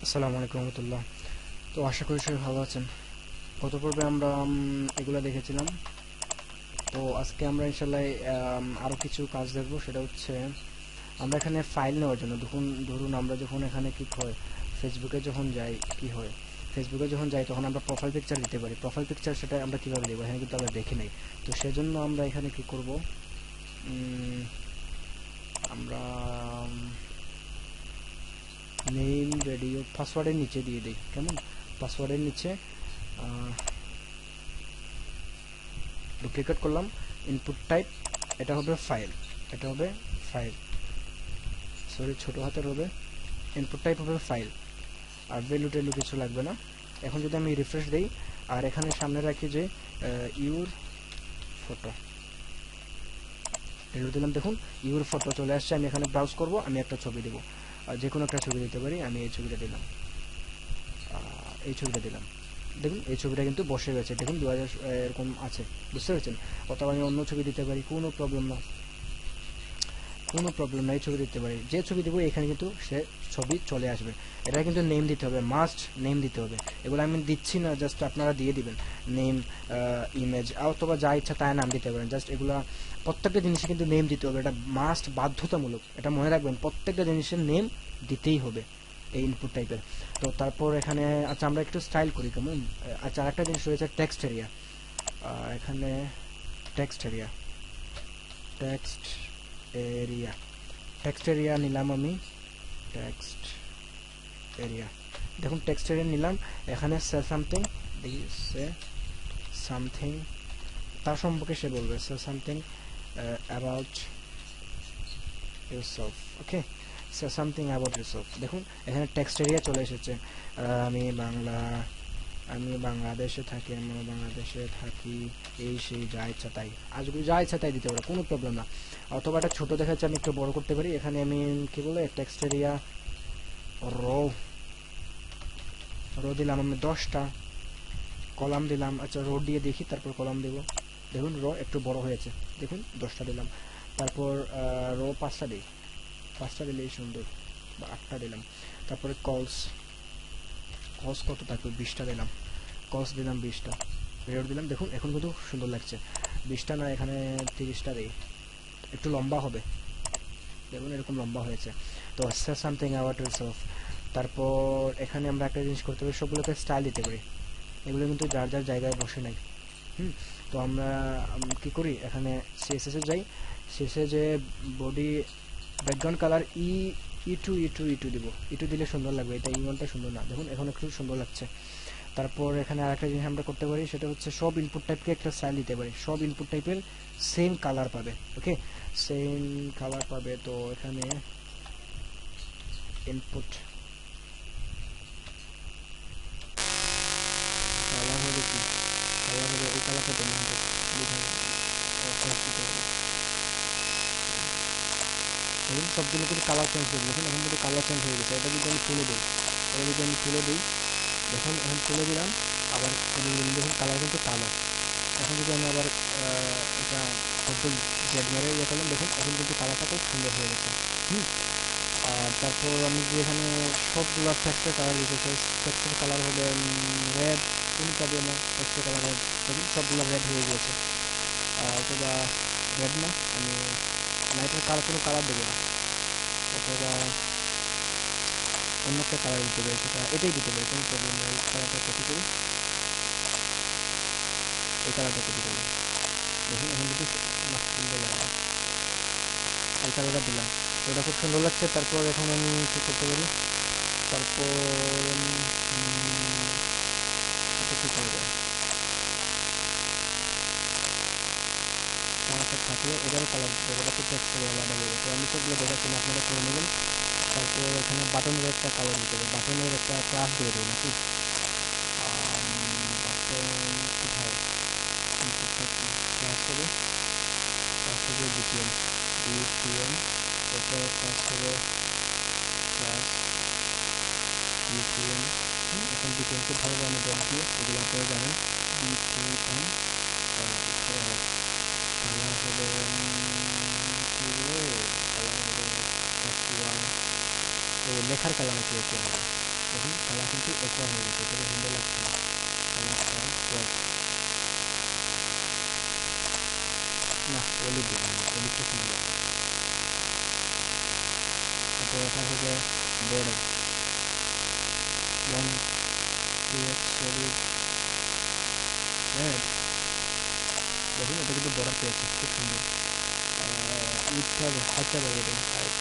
আসসালামু আলাইকুম রহমতুল্লাহ। তো আশা করি সবাই ভালো আছেন। গত পর্বে আমরা এগুলা দেখেছিলাম। তো আজকে আমরা ইনশাল্লাহ আরও কিছু কাজ দেখব। সেটা হচ্ছে আমরা এখানে ফাইল নেওয়ার জন্য ধরুন আমরা যখন এখানে কি হয়, ফেসবুকে যখন যাই কি হয়, ফেসবুকে যখন যাই তখন আমরা প্রোফাইল পিকচার দিতে পারি। প্রোফাইল পিকচার সেটা আমরা কীভাবে দেবো, এখানে কিন্তু আমরা দেখি নাই। তো সেজন্য আমরা এখানে কি করব, আমরা নেম রেডিও পাসওয়ার্ডের নিচে দিয়ে দিই। কেমন? পাসওয়ার্ডের নিচে ডুপ্লিকেট করলাম। ইনপুট টাইপ এটা হবে ফাইল, এটা হবে ফাইল, সরি ছোট হাতের হবে। ইনপুট টাইপ হবে ফাইল, আর ভ্যালু টেলু কিছু লাগবে না। এখন যদি আমি রিফ্রেশ দেই আর এখানে সামনে রাখি যে ইউর ফটো, ভ্যালু দিলাম, দেখুন ইউর ফটো চলে আসছে। আমি এখানে ব্রাউজ করব, আমি একটা ছবি দেবো, যে কোনো একটা ছবি দিতে পারি। আমি এই ছবিটা দিলাম, এই ছবিটা দিলাম। দেখুন এই ছবিটা কিন্তু বসে গেছে, দেখুন 2000 এরকম আছে, বুঝতে পেরেছেন? অথবা আমি অন্য ছবি দিতে পারি, কোনো প্রবলেম না, কোনো প্রবলেম নাই। ছবি দিতে পারি, যে ছবি দেবো এখানে কিন্তু সে ছবি চলে আসবে। এটা কিন্তু নেম দিতে হবে, মাস্ট নেম দিতে হবে। এগুলো আমি দিচ্ছি না, জাস্ট আপনারা দিয়ে দিবেন নেম, ইমেজ অথবা যা ইচ্ছা তাই নাম দিতে পারেন। জাস্ট এগুলা প্রত্যেকটা জিনিসে কিন্তু নেম দিতে হবে, এটা মাস্ট, বাধ্যতামূলক। এটা মনে রাখবেন, প্রত্যেকটা জিনিসের নেম দিতেই হবে এই ইনপুট টাইপের। তো তারপর এখানে আচ্ছা আমরা একটু স্টাইল করি কেমন। আচ্ছা আরেকটা জিনিস রয়েছে টেক্সট এরিয়া। এখানে text area, text area, text area নিলাম আমি, টেক্সট এরিয়া। দেখুন টেক্সট এরিয়া নিলাম। এখানে সে সামথিং, দেখি সে সামথিং, তার সম্পর্কে সে বলবে, say something about yourself. Okay, say something about yourself. দেখুন এখানে টেক্সট এরিয়া চলে এসেছে। আমি বাংলাদেশে থাকি, আমি বাংলাদেশে থাকি, এই সেই যা ইচ্ছা তাই, আজকে যা ইচ্ছা তাই দিতে পারে, কোনো প্রবলেম না। অথবা এটা ছোটো দেখাচ্ছে, আমি একটু বড় করতে পারি। এখানে আমি কি বলে টেক্সট এরিয়া রো, রো দিলাম আমি 10টা, কলাম দিলাম। আচ্ছা রো দিয়ে দেখি, তারপর কলাম দেব। দেখুন রো একটু বড় হয়েছে, দেখুন 10টা দিলাম। তারপর রো 5টা দিই, 5টা দিলেই সুন্দর, বা 8টা দিলাম। তারপরে কলস, কলস কত থাকবে, 20টা দিলাম। কলস দিলাম 20টা, রেড দিলাম। দেখুন এখন কিন্তু সুন্দর লাগছে। 20টা না, এখানে 30টা দিই, একটু লম্বা হবে। দেখুন এরকম লম্বা হয়েছে। তো সে সামথিং অ্যাবাউট ইউরসেলফ। তারপর এখানে আমরা একটা জিনিস করতে পারি, সবগুলোকে স্টাইল দিতে পারি। এগুলো কিন্তু যার যার জায়গায় বসে নাই। তো আমরা কি করি, এখানে সিএসএস এ যাই, শেষে যে বডি ব্যাকগ্রাউন্ড কালার ই টু দিব। ই টু দিলে সুন্দর লাগবে, এটা ই1টা সুন্দর না। দেখুন এখন একটু সুন্দর লাগছে। তারপর এখানে আরেকটা জিনিস আমরা করতে পারি, সেটা হচ্ছে সব ইনপুট টাইপকে একটা স্টাইল দিতে পারি। সব ইনপুট টাইপের সেম কালার পাবে, ওকে, সেম কালার পাবে। তো এখানে ইনপুট কালার হবে কি, কালার হবে এই কালারটা দিলাম, দেখুন সবগুলো কিন্তু কালার চেঞ্জ হয়ে গেছে। এখন কিন্তু কালার চেঞ্জ হয়ে গেছে। এটা যদি আমি তুলে দিই, এটা যদি আমি তুলে দিই, দেখুন এখন তুলে দিলাম, আবার দেখুন কালার কিন্তু কালো। এখন যদি আমি আবার এটা কন্ট্রোল জেড মেরে ইয়ে করলাম, দেখুন এখন কিন্তু কালারটা খুব সুন্দর হয়ে গেছে। হুম আর তারপর আমি যে এখানে সবগুলো টেক্সটের কালার দিতে চাই, টেক্সটের কালার হবে রেড, কোনো প্রবলেম না, টেক্সটের কালার রেড। দেখুন সবগুলো রেড হয়ে গিয়েছে। অথবা রেড না, আমি লাইটের কালার, কোনো কালার দেবো না, অথবা অন্য একটা কালার দিতে পারি, সেটা এটাই দিতে পারি, কোনো প্রবলেম নেই। এই কালারটা কপি করি, এই কালারটা কপি করলাম। দেখুন এখন কিন্তু না সুন্দর লাগে, এই কালারটা দিলাম, তো ওটা খুব সুন্দর লাগছে। তারপর এখন আমি কী করতে পারি, তারপর এটা কী করা যায়, কালারটা থাকলে এটারও কালার দিতে হবে, এটা তো টেক্সটের আলাদা হবে। তো আমি সবগুলো দেখাচ্ছি না, আপনারা করে নেবেন। তারপর এখানে বাটনের একটা কালার দিতে হবে, বাটনের একটা ক্লাস দিয়ে দেয় নাকি, বাটন কোথায়, ইনপুটটা কি ক্লাস হবে, ক্লাস হবে বিটিএম, বিটিএম, তারপর ক্লাস হবে ক্লাস বিটিএম। এখন বিটিএমকে ধরবো আমি ডট দিয়ে, এগুলো আপনারা জানেন। বিটিএম কালার হবে কী বলে, কালার হবে এফ ওয়াই, ও লেখার কালার নাকি এফ ওয়াই হবে, দেখুন কালার কিন্তু একবার হয়ে গেছে, এটা সুন্দর লাগছে না কালারটা। হোয়াইট না, অলিভ দেবো আমি, অলিভটা সুন্দর লাগবে। তারপর এটা হবে border, one create solid red. দেখুন এটা কিন্তু বর্ডার পেয়েছে, খুব সুন্দর। ইটটা হাইটটা বাড়িয়ে দেবো, হাইট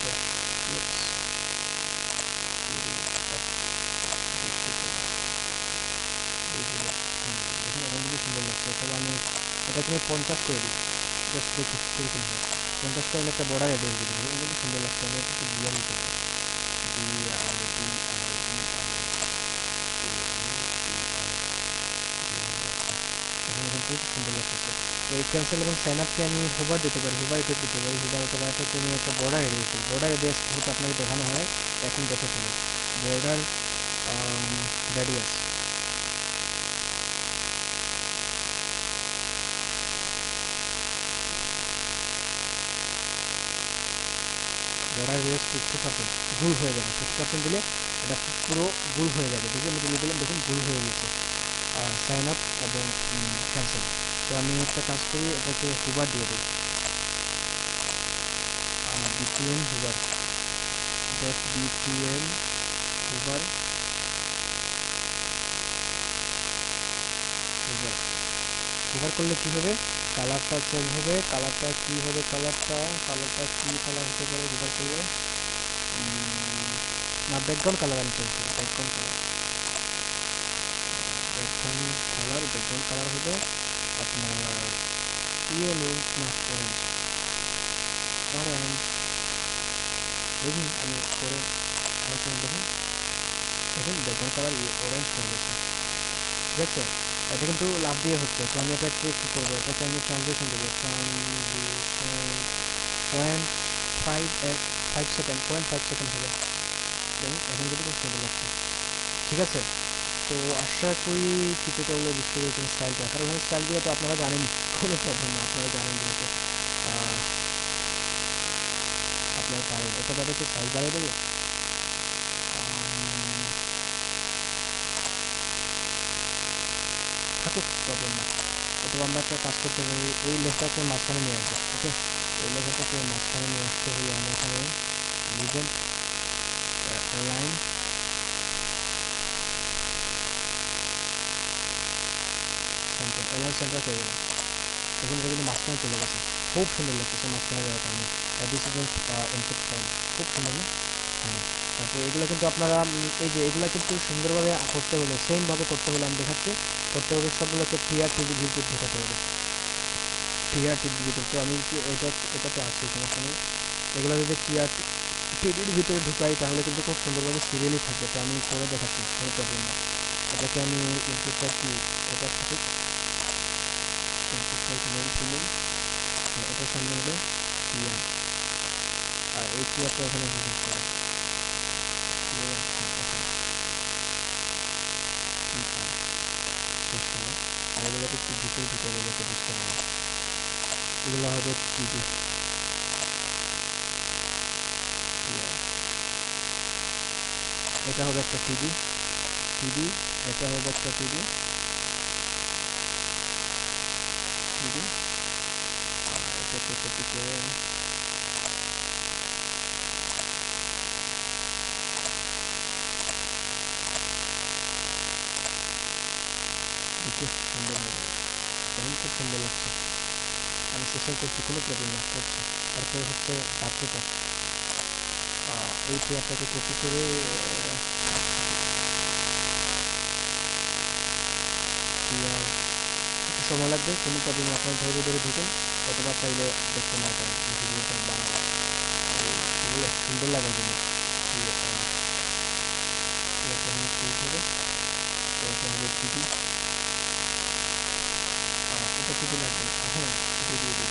10 পিক্স, দেখুন এখন কিন্তু সুন্দর লাগছে। তবে আমি এটাকে আমি 50 করে দিই, জাস্ট দেখি কীরকম হয়। 50 করে আমি একটা বর্ডার অ্যাড্রেস দিয়ে দেবো, কিন্তু সুন্দর লাগছে। আমি একটু বিআর দিতে পারি, বিআর বিআর বিআর বিআর, এখানে কিন্তু সুন্দর লাগতেছে। এই ক্যান্সেল এবং সাইন আপকে আমি হোভার দিতে পারি, হোভার ইফেক্ট দিতে পারি, হোভার অথবা এটাকে আমি একটা বর্ডার এরিয়া দিই। বর্ডার এরিয়া যেহেতু আপনাকে দেখানো হয়, এখন দেখে ফেলুন। বর্ডার রেডিয়াস, বর্ডার রেডিয়াস 50% গুল হয়ে যাবে। 50% দিলে এটা পুরো গুল হয়ে যাবে। দেখুন আমি দিলে দিলাম, দেখুন গুল হয়ে গেছে সাইন আপ এবং ক্যান্সেল। তো আমি একটা কাজ করি, এটাকে হুবার দিয়ে দিই, BTM Huber, dot BTM Huber, Huber. Huber করলে কি হবে, কালারটা চেঞ্জ হবে। কালারটা কি হবে, কালারটা কালারটা কি কালার হতে পারে হুবার করলে? না, ব্যাকগ্রাউন্ড কালার আমি চেঞ্জ করি, ব্যাকগ্রাউন্ড কালার, ব্যাকগ্রাউন্ড কালার হবে আপনার ইয়েলো, না অরেঞ্জ, অরেঞ্জ। দেখুন আমি করে আরেকটা দেখুন, দেখুন ব্যাকগ্রাউন্ড কালার অরেঞ্জ হয়ে গেছে, ঠিক আছে। এটা কিন্তু লাভ দিয়ে হচ্ছে। তো আমি এটাকে কী করবো, এটাকে আমি ট্রানজিশন দেবো, ট্রানজিশন 0.5 সেকেন্ড, 0.5 সেকেন্ড হবে। দেখুন এখন কিন্তু খুব সুন্দর লাগছে, ঠিক আছে। তো আশা করি কিছুটা হলেও বুঝতে পেরেছেন স্টাইলটা। কারণ স্টাইলগুলো তো আপনারা জানেনই, কোনো প্রবলেম না, আপনারা জানেন যেহেতু আপনারা পারেন। এটা তাদের একটু সাইজ বাড়িয়ে দেবো, থাকুক, প্রবলেম না। অথবা আমরা একটা কাজ করতে পারি, এই লেখাটাকে মাঝখানে নিয়ে আসবো, ওকে। এই লেখাটাকে মাঝখানে নিয়ে আসতে হলে আমরা এখানে legend line centre, align centre করে দিলাম। দেখুন এটা কিন্তু মাঝখানে চলে গেছে, খুব সুন্দর লাগতেছে মাঝখানে যাওয়ার কারণে। দিস ইজ ইনপুট ফর্ম, খুব সুন্দর না? হ্যাঁ। তারপর এগুলো কিন্তু আপনারা এই যে এগুলো কিন্তু সুন্দরভাবে করতে হলে, সেমভাবে করতে হলে আমি দেখাচ্ছি, করতে হবে সবগুলোকে টিআরটির ভিতর ঢুকাতে হবে, টিআরটির ভিতর। তো আমি এটাতে আছি, সমস্যা নেই। এগুলো যদি টিডির ভিতরে ঢুকাই তাহলে কিন্তু খুব সুন্দরভাবে সিরিয়ালি থাকবে। তো আমি করে দেখাচ্ছি, কোনো প্রবলেম না। এটাকে আমি ইনপুট টাইপ কি, এটা থাকুক, ইনপুট টাইপ নেম ফিলিং, আর এটার সামনে হবে টিআর, আর এই টিআরটা এখানে শেষ করে টিআর, হ্যাঁ এখানে টিআর শেষ হলো। আর এগুলোকে একটু ভিতরে ঢুকাবো যাতে বুঝতে পারে। এগুলো হবে টিডি, টিআর, এটা হবে একটা টিডি, টিডি, এটা হবে একটা টিডি, টিডি। আর এটাকে কপি করে দেখি সুন্দর হয়ে যাবে। দেখুন খুব সুন্দর লাগছে। আমি চেষ্টা করছি, কোনো প্রবলেম না, করছি। তারপরে হচ্ছে বাচ্চাটা, এই চেয়ারটাকে কপি করে চেয়ার, একটু সময় লাগবে, কোনো প্রবলেম না, আপনার ধৈর্য ধরে ঢুকুন। অথবা চাইলে দেখতে না পারেন, আমি ভিডিওটা বানাবো কী বলে সুন্দর লাগার জন্য। চেয়ারটা এখানে ক্লিক হবে, তো এটা হবে টিভি, এটা টিভি লাগবে না, হ্যাঁ টিভি দিয়ে দিই,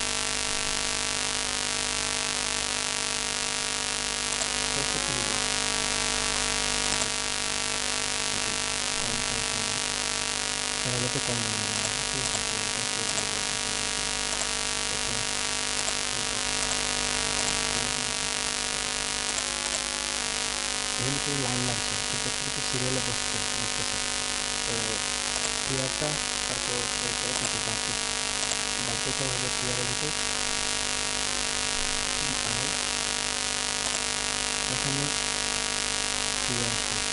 জাস্ট টিভি দিই, এটাই, কম সমস্যা নেই, সবার যাতে কম জানার জন্য, ঠিক আছে। তো এটাকে দিয়ে দিই, এটাকে দিয়ে দিই, এটা এটা কিছু লাইন লাগছে, কিছু কিছু সিরিয়ালে বসতেছে। তো টিয়ারটা, তারপর এটা কিছু বাড়তিটা হবে টিয়ারের ভিতর। আর এখানে টিয়ার শেষ,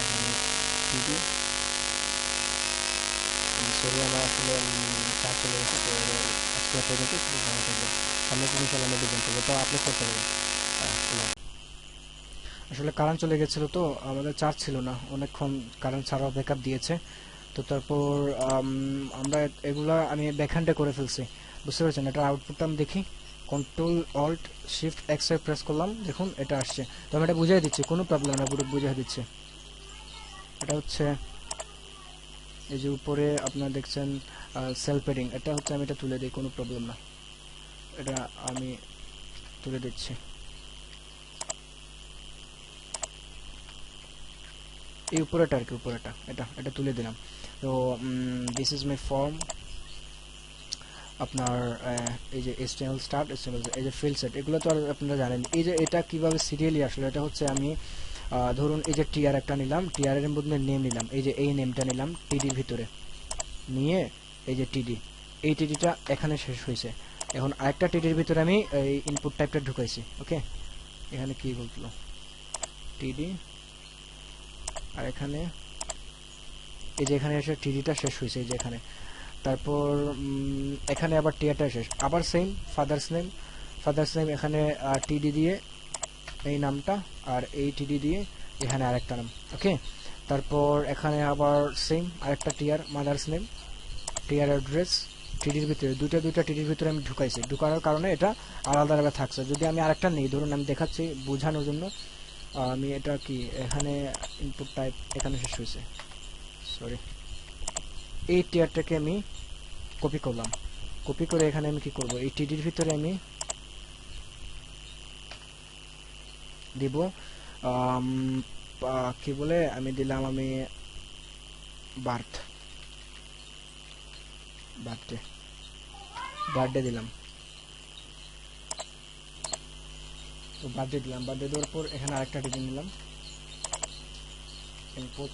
এখানে টিভি। সরি আমার আসলে চার্জ চলে গেছে, তো আজকে পর্যন্ত শুধু ভালো থাকবেন। সামনে তো ইনশাল্লাহ আমরা ডিজাইন করবো, তো আপলোড করতে পারেন। আসলে কারেন্ট চলে গেছিলো, তো আমাদের চার্জ ছিল না অনেকক্ষণ, কারেন্ট ছাড়াও ব্যাকআপ দিয়েছে। তো তারপর আমরা এগুলা আমি ব্যাকহ্যান্ডে করে ফেলছি, বুঝতে পারছেন। এটার আউটপুটটা আমি দেখি, control alt shift X press করলাম, দেখুন এটা আসছে। তো আমি এটা বুঝিয়ে দিচ্ছি, কোনো প্রবলেম না, পুরো বুঝিয়ে দিচ্ছি। এটা হচ্ছে এই যে উপরে আপনারা দেখছেন সেল প্যাডিং, এটা হচ্ছে আমি এটা তুলে দিই, কোনো প্রবলেম না, এটা আমি তুলে দিচ্ছি। এই উপরেটা আর কি, উপরেটা এটা এটা তুলে দিলাম। তো দিস ইজ মাই ফর্ম। আপনার এই যে HTML স্টার্ট, এই যে ফিল্ড সেট, এগুলো তো আর আপনারা জানেন। এই যে এটা কিভাবে সিরিয়ালি আসলে, এটা হচ্ছে আমি ধরুন এই যে টিআর একটা নিলাম, টিআর এর মধ্যে নেম নিলাম, এই যে এই নেমটা নিলাম টিডির ভিতরে নিয়ে, এই যে টিডি, এই টিডিটা এখানে শেষ হয়েছে। এখন আরেকটা টিডির ভিতরে আমি এই ইনপুট টাইপটা ঢুকাইছি। ওকে, এখানে কি বলতো টিডি, আর এখানে এই যে এখানে এসে টিডিটা শেষ হয়েছে এই যে এখানে। তারপর এখানে আবার টিআরটা শেষ, আবার সেম ফাদার্স নেম এখানে টিডি দিয়ে এই নামটা, আর এই টিডি দিয়ে এখানে আরেকটা নাম। ওকে, তারপর এখানে আবার সেম আরেকটা TR, mother's name, TR address, টিডির ভিতরে দুইটা টিডির ভিতরে আমি ঢুকাইছি, ঢুকানোর কারণে এটা আলাদা আলাদা থাকছে। যদি আমি আরেকটা নেই, ধরুন আমি দেখাচ্ছি বোঝানোর জন্য, আমি এটা কি এখানে ইনপুট টাইপ এখানে শেষ হয়েছে, সরি, এই টিআরটাকে আমি কপি করলাম, কপি করে এখানে আমি কি করব, এই টিডির ভিতরে আমি দিব কি বলে, আমি দিলাম আমি বার্থডে দিলাম। তো বার্থডে দিলাম, বার্থডে দেওয়ার পর এখানে আরেকটা টিডি নিলাম, ইনপুট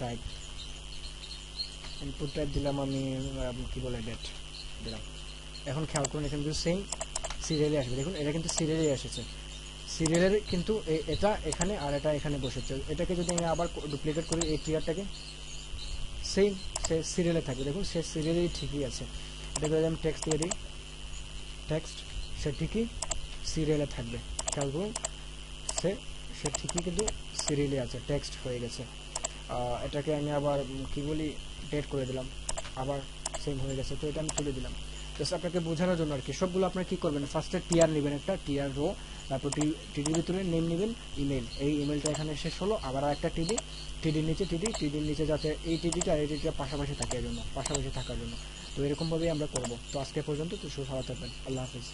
টাইপ, দিলাম আমি কি বলে ডেট দিলাম। এখন খেয়াল করুন এখানে কিন্তু সেম সিরিয়ালে আসবে, দেখুন এটা কিন্তু সিরিয়ালে এসেছে, সিরিয়ালের কিন্তু এটা এখানে আর এটা এখানে বসেছে। এটাকে যদি আমি আবার ডুপ্লিকেট করি, এই টিয়ারটাকে সেম সে সিরিয়ালে থাকবে, দেখুন সে সিরিয়ালেই ঠিকই আছে। এটাকে যদি আমি টেক্সট দিয়ে দিই, টেক্সট সে ঠিকই সিরিয়ালে থাকবে, খেয়াল করুন সে ঠিকই কিন্তু সিরিয়ালে আছে, টেক্সট হয়ে গেছে। এটাকে আমি আবার কি বলি ডেট করে দিলাম, আবার সেম হয়ে গেছে। তো এটা আমি তুলে দিলাম জাস্ট আপনাকে বোঝানোর জন্য আর কি। সবগুলো আপনার কি করবেন, ফার্স্টে টিআর নেবেন, একটা টিআর রো, তারপর টিডির ভিতরে নেম নেবেন, ইমেল, এই ইমেলটা এখানে শেষ হলো, আবার একটা টিডির নিচে টিডির নিচে যাতে এই টিডিটা আর এই টিডিটা পাশাপাশি থাকার জন্য। তো এরকমভাবেই আমরা করবো। তো আজকে পর্যন্ত, তো ভালো থাকবেন, আল্লাহ হাফিজ।